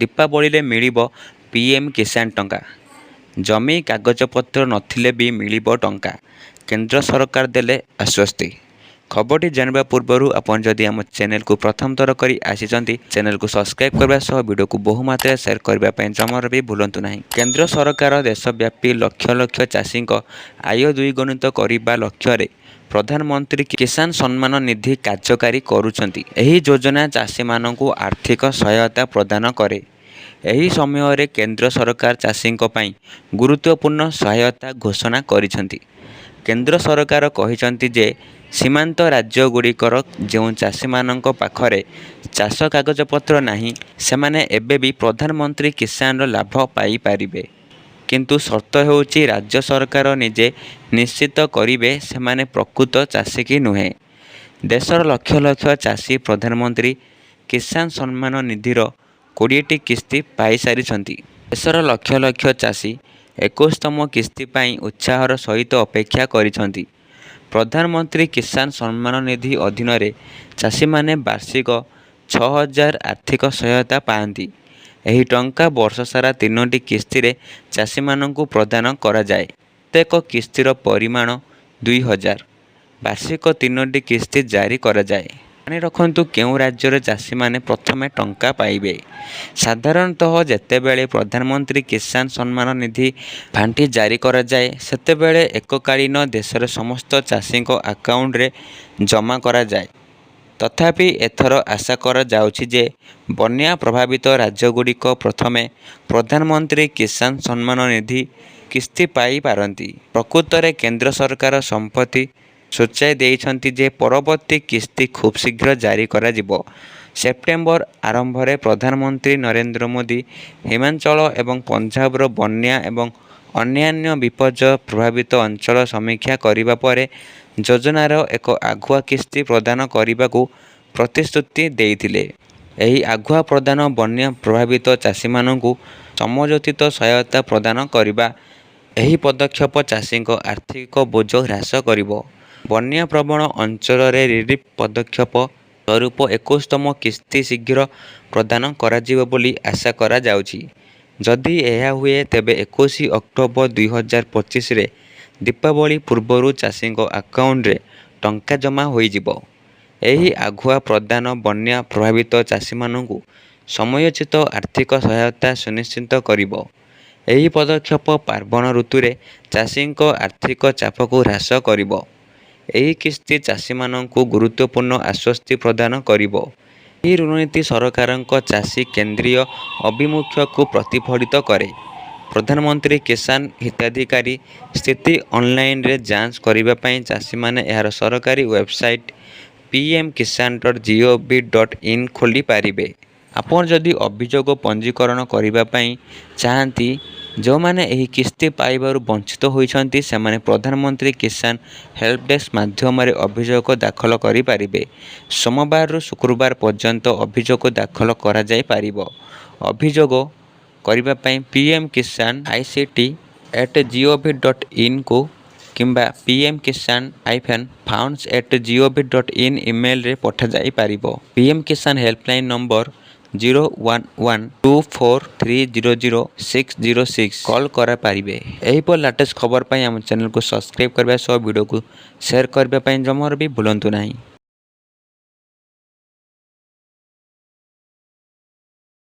ଦୀପାବଳିରେ ମିଳିବ ପିଏମ୍ କିଷାନ ଟଙ୍କା। ଜମି କାଗଜପତ୍ର ନଥିଲେ ବି ମିଳିବ ଟଙ୍କା। କେନ୍ଦ୍ର ସରକାର ଦେଲେ ଆଶ୍ୱସ୍ତି। ଖବରଟି ଜାଣିବା ପୂର୍ବରୁ ଆପଣ ଯଦି ଆମ ଚ୍ୟାନେଲକୁ ପ୍ରଥମ ଥର କରି ଆସିଛନ୍ତି, ଚ୍ୟାନେଲକୁ ସବସ୍କ୍ରାଇବ୍ କରିବା ସହ ଭିଡ଼ିଓକୁ ବହୁ ମାତ୍ରାରେ ସେୟାର କରିବା ପାଇଁ ଜମାରୁ ବି ଭୁଲନ୍ତୁ ନାହିଁ। କେନ୍ଦ୍ର ସରକାର ଦେଶବ୍ୟାପୀ ଲକ୍ଷ ଲକ୍ଷ ଚାଷୀଙ୍କ ଆୟ ଦ୍ୱିଗୁଣିତ କରିବା ଲକ୍ଷ୍ୟରେ ପ୍ରଧାନମନ୍ତ୍ରୀ କିଷାନ ସମ୍ମାନ ନିଧି କାର୍ଯ୍ୟକାରୀ କରୁଛନ୍ତି। ଏହି ଯୋଜନା ଚାଷୀମାନଙ୍କୁ ଆର୍ଥିକ ସହାୟତା ପ୍ରଦାନ କରେ। ଏହି ସମୟରେ କେନ୍ଦ୍ର ସରକାର ଚାଷୀଙ୍କ ପାଇଁ ଗୁରୁତ୍ୱପୂର୍ଣ୍ଣ ସହାୟତା ଘୋଷଣା କରିଛନ୍ତି। କେନ୍ଦ୍ର ସରକାର କହିଛନ୍ତି ଯେ ସୀମାନ୍ତ ରାଜ୍ୟଗୁଡ଼ିକର ଯେଉଁ ଚାଷୀମାନଙ୍କ ପାଖରେ ଚାଷ କାଗଜପତ୍ର ନାହିଁ, ସେମାନେ ଏବେ ବି ପ୍ରଧାନମନ୍ତ୍ରୀ କିଷାନର ଲାଭ ପାଇପାରିବେ। କିନ୍ତୁ ସର୍ତ୍ତ ହେଉଛି ରାଜ୍ୟ ସରକାର ନିଜେ ନିଶ୍ଚିତ କରିବେ ସେମାନେ ପ୍ରକୃତ ଚାଷୀ କି ନୁହେଁ। ଦେଶର ଲକ୍ଷ ଲକ୍ଷ ଚାଷୀ ପ୍ରଧାନମନ୍ତ୍ରୀ କିଷାନ ସମ୍ମାନ ନିଧିର 20ଟି କିସ୍ତି ପାଇସାରିଛନ୍ତି। ଦେଶର ଲକ୍ଷ ଲକ୍ଷ ଚାଷୀ 21ତମ କିସ୍ତି ପାଇଁ ଉତ୍ସାହର ସହିତ ଅପେକ୍ଷା କରିଛନ୍ତି। ପ୍ରଧାନମନ୍ତ୍ରୀ କିଷାନ ସମ୍ମାନ ନିଧି ଅଧୀନରେ ଚାଷୀମାନେ ବାର୍ଷିକ 6,000 ଆର୍ଥିକ ସହାୟତା ପାଆନ୍ତି। ଏହି ଟଙ୍କା ବର୍ଷସାରା 3ଟି କିସ୍ତିରେ ଚାଷୀମାନଙ୍କୁ ପ୍ରଦାନ କରାଯାଏ। ପ୍ରତ୍ୟେକ କିସ୍ତିର ପରିମାଣ 2,000। ବାର୍ଷିକ 3ଟି କିସ୍ତି ଜାରି କରାଯାଏ। ଜାଣି ରଖନ୍ତୁ କେଉଁ ରାଜ୍ୟରେ ଚାଷୀମାନେ ପ୍ରଥମେ ଟଙ୍କା ପାଇବେ। ସାଧାରଣତଃ ଯେତେବେଳେ ପ୍ରଧାନମନ୍ତ୍ରୀ କିଷାନ ସମ୍ମାନ ନିଧି ପାଣ୍ଠି ଜାରି କରାଯାଏ, ସେତେବେଳେ ଏକକାଳୀନ ଦେଶର ସମସ୍ତ ଚାଷୀଙ୍କ ଆକାଉଣ୍ଟରେ ଜମା କରାଯାଏ। ତଥାପି ଏଥର ଆଶା କରାଯାଉଛି ଯେ ବନ୍ୟା ପ୍ରଭାବିତ ରାଜ୍ୟଗୁଡ଼ିକ ପ୍ରଥମେ ପ୍ରଧାନମନ୍ତ୍ରୀ କିଷାନ ସମ୍ମାନ ନିଧି କିସ୍ତି ପାଇପାରନ୍ତି। ପ୍ରକୃତରେ କେନ୍ଦ୍ର ସରକାର ସମ୍ପ୍ରତି ସୂଚାଇ ଦେଇଛନ୍ତି ଯେ ପରବର୍ତ୍ତୀ କିସ୍ତି ଖୁବ୍ ଶୀଘ୍ର ଜାରି କରାଯିବ। ସେପ୍ଟେମ୍ବର ଆରମ୍ଭରେ ପ୍ରଧାନମନ୍ତ୍ରୀ ନରେନ୍ଦ୍ର ମୋଦି ହିମାଚଳ ଏବଂ ପଞ୍ଜାବର ବନ୍ୟା ଏବଂ ଅନ୍ୟାନ୍ୟ ବିପର୍ଯ୍ୟୟ ପ୍ରଭାବିତ ଅଞ୍ଚଳ ସମୀକ୍ଷା କରିବା ପରେ ଯୋଜନାର ଏକ ଆଗୁଆ କିସ୍ତି ପ୍ରଦାନ କରିବାକୁ ପ୍ରତିଶ୍ରୁତି ଦେଇଥିଲେ। ଏହି ଆଗୁଆ ପ୍ରଦାନ ବନ୍ୟା ପ୍ରଭାବିତ ଚାଷୀମାନଙ୍କୁ ସମୟୋଚିତ ସହାୟତା ପ୍ରଦାନ କରିବା। ଏହି ପଦକ୍ଷେପ ଚାଷୀଙ୍କ ଆର୍ଥିକ ବୋଝ ହ୍ରାସ କରିବ। ବନ୍ୟା ପ୍ରବଣ ଅଞ୍ଚଳରେ ରିଲିଫ୍ ପଦକ୍ଷେପ ସ୍ୱରୂପ 21ତମ କିସ୍ତି ଶୀଘ୍ର ପ୍ରଦାନ କରାଯିବ ବୋଲି ଆଶା କରାଯାଉଛି। ଯଦି ଏହା ହୁଏ, ତେବେ 21 ଅକ୍ଟୋବର 2025ରେ ଦୀପାବଳି ପୂର୍ବରୁ ଚାଷୀଙ୍କ ଆକାଉଣ୍ଟରେ ଟଙ୍କା ଜମା ହୋଇଯିବ। ଏହି ଆଗୁଆ ପ୍ରଦାନ ବନ୍ୟା ପ୍ରଭାବିତ ଚାଷୀମାନଙ୍କୁ ସମୟୋଚିତ ଆର୍ଥିକ ସହାୟତା ସୁନିଶ୍ଚିତ କରିବ। ଏହି ପଦକ୍ଷେପ ପାର୍ବଣ ଋତୁରେ ଚାଷୀଙ୍କ ଆର୍ଥିକ ଚାପକୁ ହ୍ରାସ କରିବ। ଏହି କିସ୍ତି ଚାଷୀମାନଙ୍କୁ ଗୁରୁତ୍ୱପୂର୍ଣ୍ଣ ଆଶ୍ୱସ୍ତି ପ୍ରଦାନ କରିବ। ଏହି ରଣନୀତି ସରକାରଙ୍କ ଚାଷୀ କେନ୍ଦ୍ରୀୟ ଆଭିମୁଖ୍ୟକୁ ପ୍ରତିଫଳିତ କରେ। ପ୍ରଧାନମନ୍ତ୍ରୀ କିଷାନ ହିତାଧିକାରୀ ସ୍ଥିତି ଅନଲାଇନରେ ଯାଞ୍ଚ କରିବା ପାଇଁ ଚାଷୀମାନେ ଏହାର ସରକାରୀ ୱେବସାଇଟ୍ pmkisan.gov.in ଖୋଲି ପାରିବେ। ଆପଣ ଯଦି ଅଭିଯୋଗ ପଞ୍ଜୀକରଣ କରିବା ପାଇଁ ଚାହାନ୍ତି, ଯେଉଁମାନେ ଏହି କିସ୍ତି ପାଇବାରୁ ବଞ୍ଚିତ ହୋଇଛନ୍ତି, ସେମାନେ ପ୍ରଧାନମନ୍ତ୍ରୀ କିଷାନ ହେଲ୍ପ ଡେସ୍କ ମାଧ୍ୟମରେ ଅଭିଯୋଗ ଦାଖଲ କରିପାରିବେ। ସୋମବାରରୁ ଶୁକ୍ରବାର ପର୍ଯ୍ୟନ୍ତ ଅଭିଯୋଗ ଦାଖଲ କରାଯାଇପାରିବ। ଅଭିଯୋଗ କରିବା ପାଇଁ pmkisan.ict@gov.inକୁ କିମ୍ବା pmkisan-funds@gov.in ଇମେଲରେ ପଠାଯାଇପାରିବ। ପିଏମ୍ କିଷାନ ହେଲ୍ପଲାଇନ ନମ୍ବର 01124300606 କଲ୍ କରାପାରିବେ। ଏହିପରି ଲାଟେଷ୍ଟ ଖବର ପାଇଁ ଆମ ଚ୍ୟାନେଲକୁ ସବସ୍କ୍ରାଇବ୍ କରିବା ସହ ଭିଡ଼ିଓକୁ ସେୟାର କରିବା ପାଇଁ ଜମାରୁ ବି ଭୁଲନ୍ତୁ ନାହିଁ।